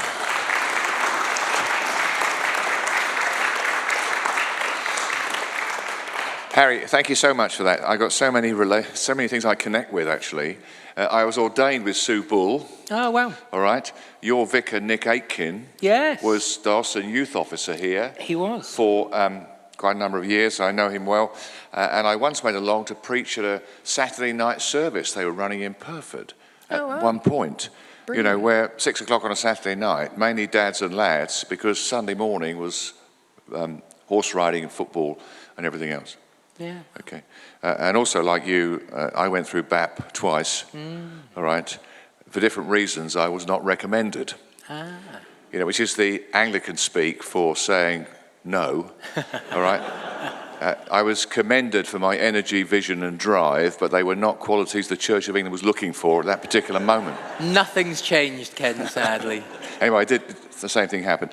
Harry, thank you so much for that. I got so many things I connect with, actually. I was ordained with Sue Bull. Oh, wow. All right. Your vicar, Nick Aitken, yes, was the Austin youth officer here. He was. For quite a number of years. I know him well. And I once went along to preach at a Saturday night service they were running in Purford at one point. Brilliant. You know, where 6 o'clock on a Saturday night, mainly dads and lads, because Sunday morning was horse riding and football and everything else. Yeah. Okay. And also, like you, I went through BAP twice. All right. For different reasons, I was not recommended. You know, which is the Anglican speak for saying no. All right. I was commended for my energy, vision, and drive, but they were not qualities the Church of England was looking for at that particular moment. Nothing's changed, Ken, sadly. Anyway, the same thing happened.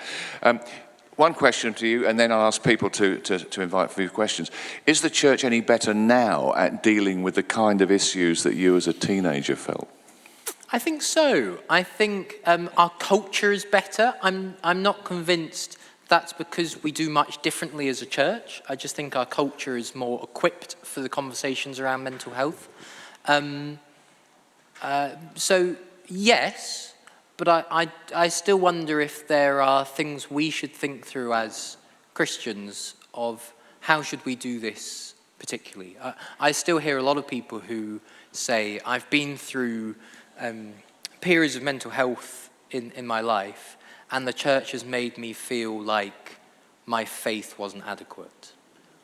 One question to you, and then I'll ask people to invite for your questions. Is the church any better now at dealing with the kind of issues that you as a teenager felt? I think so. I think our culture is better. I'm not convinced that's because we do much differently as a church. I just think our culture is more equipped for the conversations around mental health. So, yes. But I still wonder if there are things we should think through as Christians of how should we do this particularly. I still hear a lot of people who say, I've been through periods of mental health in my life, and the church has made me feel like my faith wasn't adequate.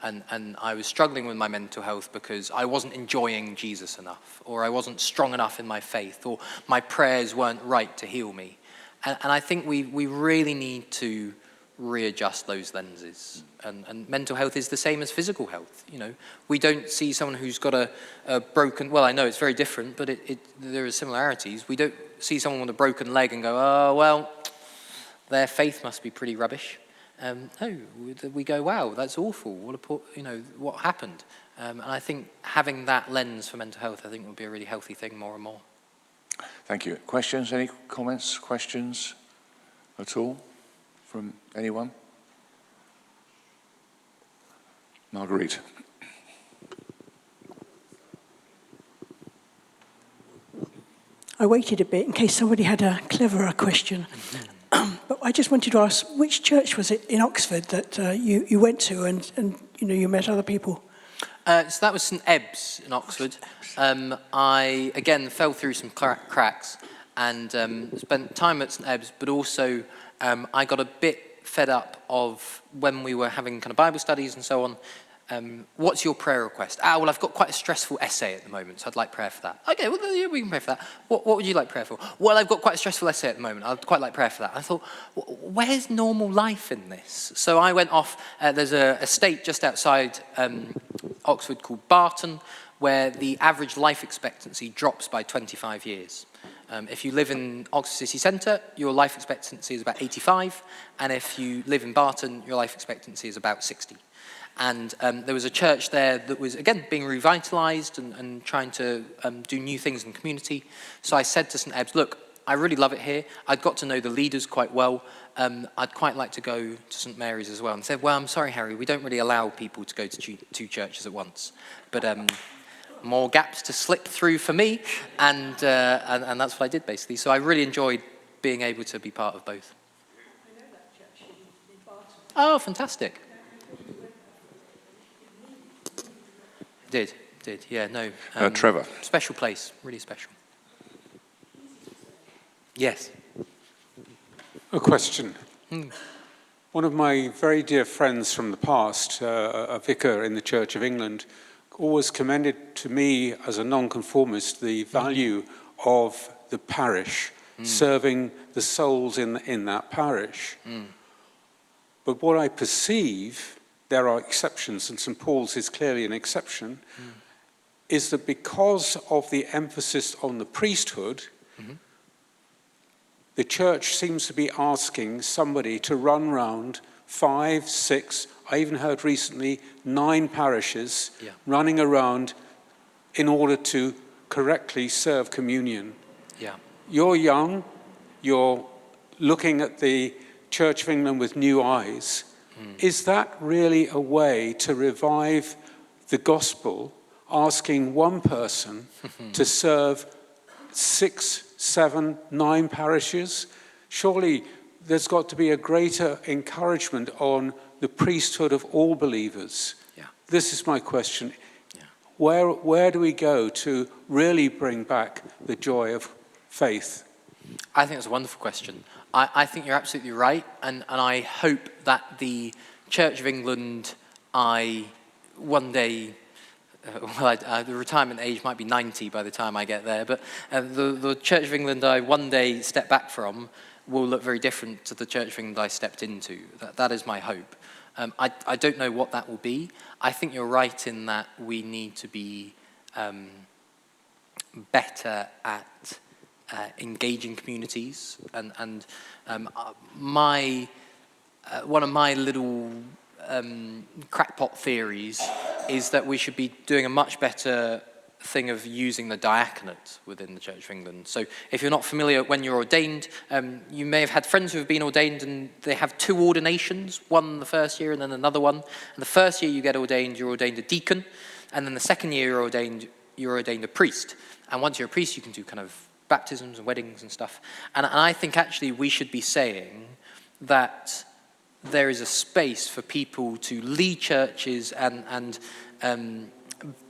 And I was struggling with my mental health because I wasn't enjoying Jesus enough, or I wasn't strong enough in my faith, or my prayers weren't right to heal me. And I think we really need to readjust those lenses. And mental health is the same as physical health. You know, we don't see someone who's got a broken, well, I know it's very different, but there are similarities. We don't see someone with a broken leg and go, oh, well, their faith must be pretty rubbish. No, we go, wow, that's awful. What happened? And I think having that lens for mental health, I think, would be a really healthy thing more and more. Thank you. Questions? Any comments, questions at all from anyone? Marguerite. I waited a bit in case somebody had a cleverer question. But I just wanted to ask, which church was it in Oxford that you went to and you met other people? So that was St Ebbs in Oxford. I, again, fell through some cracks and spent time at St Ebbs, but also I got a bit fed up of when we were having kind of Bible studies and so on. What's your prayer request? Well, I've got quite a stressful essay at the moment, so I'd like prayer for that. Okay, well, yeah, we can pray for that. What would you like prayer for? Well, I've got quite a stressful essay at the moment. I'd quite like prayer for that. I thought, where's normal life in this? So I went off. There's a estate just outside Oxford called Barton, where the average life expectancy drops by 25 years. If you live in Oxford city centre, your life expectancy is about 85, and if you live in Barton, your life expectancy is about 60. And there was a church there that was, again, being revitalised and trying to do new things in the community. So I said to St Ebbs, look, I really love it here. I'd got to know the leaders quite well. I'd quite like to go to St Mary's as well. And said, well, I'm sorry, Harry, we don't really allow people to go to two churches at once. But more gaps to slip through for me, and that's what I did, basically. So I really enjoyed being able to be part of both. I know that church in Barton. Oh, fantastic. Did, yeah, no. Trevor. Special place, really special. Yes. A question. One of my very dear friends from the past, a vicar in the Church of England, always commended to me as a nonconformist the value of the parish, serving the souls in that parish. But what I perceive, there are exceptions, and St Paul's is clearly an exception, is that because of the emphasis on the priesthood, the church seems to be asking somebody to run round 5, 6, I even heard recently 9 parishes running around in order to correctly serve communion. Yeah. You're young, you're looking at the Church of England with new eyes. Is that really a way to revive the gospel, asking one person to serve 6, 7, 9 parishes? Surely there's got to be a greater encouragement on the priesthood of all believers. Yeah. This is my question. Yeah. Where do we go to really bring back the joy of faith? I think that's a wonderful question. I think you're absolutely right, and I hope that the Church of England, one day, the retirement age might be 90 by the time I get there, but the Church of England I one day step back from will look very different to the Church of England I stepped into. That is my hope. I don't know what that will be. I think you're right in that we need to be better at engaging communities, and one of my little crackpot theories is that we should be doing a much better thing of using the diaconate within the Church of England. So if you're not familiar, when you're ordained, you may have had friends who have been ordained and they have 2 ordinations, one the first year and then another one. And the first year you get ordained, you're ordained a deacon, and then the second year you're ordained a priest. And once you're a priest, you can do kind of baptisms and weddings and stuff. And I think actually we should be saying that there is a space for people to lead churches and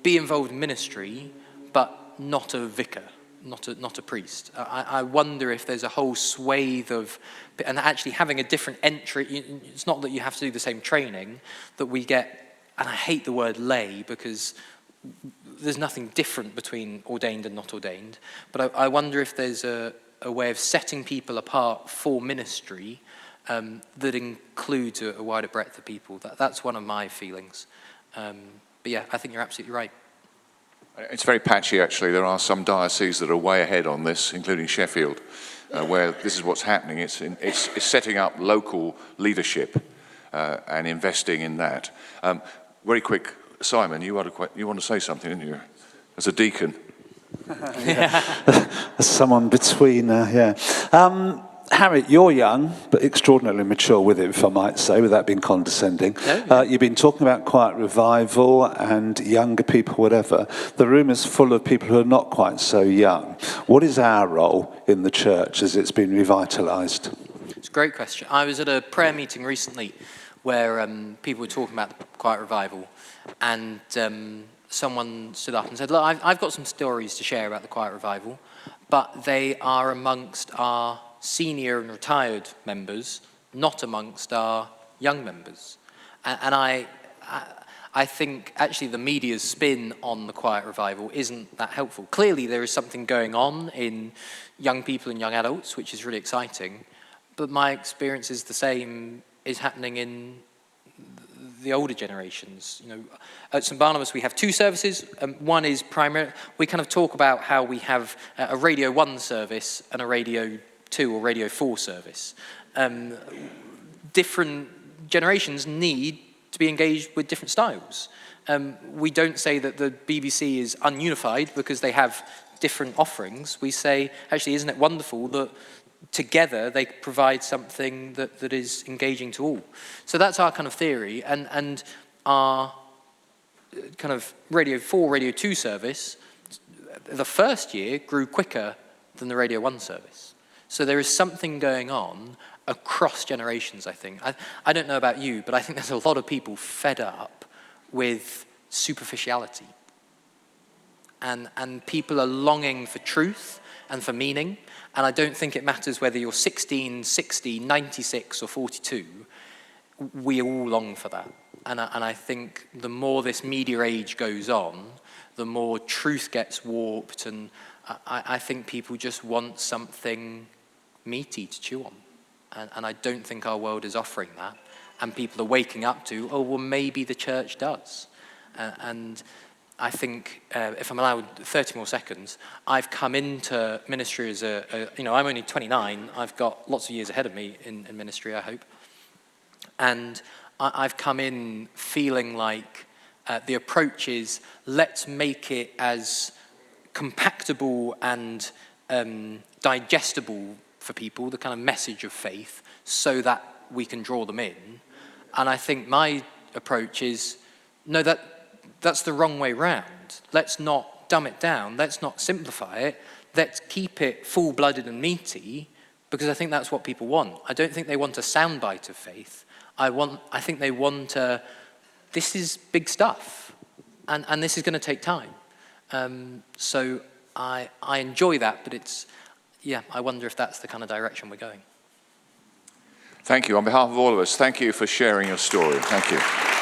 be involved in ministry, but not a vicar. not a priest. I wonder if there's a whole swathe of, and actually having a different entry, it's not that you have to do the same training, that we get, and I hate the word lay because there's nothing different between ordained and not ordained, but I wonder if there's a way of setting people apart for ministry that includes a wider breadth of people. That's one of my feelings. But yeah, I think you're absolutely right. It's very patchy, actually. There are some dioceses that are way ahead on this, including Sheffield, where this is what's happening. It's setting up local leadership and investing in that. Very quick, Simon, you want to say something, didn't you? As a deacon. As someone between, Harry, you're young, but extraordinarily mature with it, if I might say, without being condescending. No. You've been talking about quiet revival and younger people, whatever. The room is full of people who are not quite so young. What is our role in the church as it's been revitalised? It's a great question. I was at a prayer meeting recently where people were talking about the quiet revival, and someone stood up and said, look, I've got some stories to share about the quiet revival, but they are amongst our senior and retired members, not amongst our young members. And I think actually the media's spin on the quiet revival isn't that helpful. Clearly there is something going on in young people and young adults, which is really exciting, but my experience is the same is happening in the older generations. You know, at St Barnabas we have two services. One is primary. We kind of talk about how we have a Radio 1 service and a Radio 2 or Radio 4 service. Different generations need to be engaged with different styles. We don't say that the BBC is ununified because they have different offerings. We say, actually, isn't it wonderful that together they provide something that is engaging to all. So that's our kind of theory, and our kind of Radio 4, Radio 2 service, the first year grew quicker than the Radio 1 service. So there is something going on across generations, I think. I don't know about you, but I think there's a lot of people fed up with superficiality. And people are longing for truth and for meaning. And I don't think it matters whether you're 16, 60, 96 or 42. We all long for that. And I think the more this media age goes on, the more truth gets warped. And I think people just want something meaty to chew on. And I don't think our world is offering that. And people are waking up to, oh, well, maybe the church does. And I think, if I'm allowed 30 more seconds, I've come into ministry as I'm only 29. I've got lots of years ahead of me in ministry, I hope. And I've come in feeling like the approach is, let's make it as compactable and digestible for people, the kind of message of faith, so that we can draw them in. And I think my approach is, no, that's the wrong way round. Let's not dumb it down. Let's not simplify it. Let's keep it full-blooded and meaty, because I think that's what people want. I don't think they want a soundbite of faith. I think they want this is big stuff, and this is going to take time. So I enjoy that, but I wonder if that's the kind of direction we're going. Thank you. On behalf of all of us, thank you for sharing your story. Thank you.